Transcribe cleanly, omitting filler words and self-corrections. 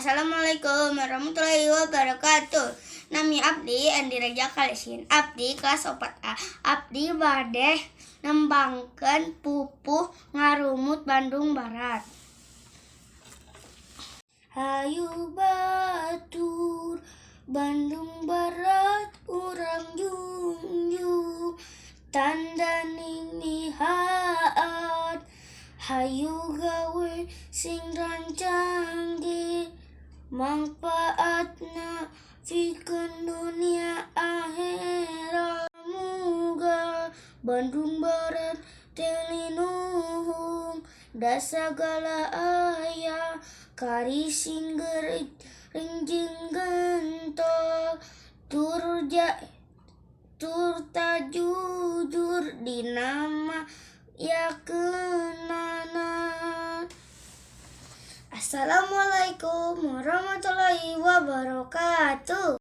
Assalamualaikum warahmatullahi wabarakatuh. Nami abdi Andi Reja Kalesin. Abdi kelas 4A. Abdi badeh nembangkeun pupuh ngarumut Bandung Barat. Hayu batur Bandung Barat urang junjung tandaning nihaat. Hayu gawe sing rancang ge mangpaatna pikeun dunia akhirat. Muga Bandung Barat teu linuhung da sagala aya karising rinjing gentol tur tajujur dina yakeunana. Assalamualaikum warahmatullahi wabarakatuh.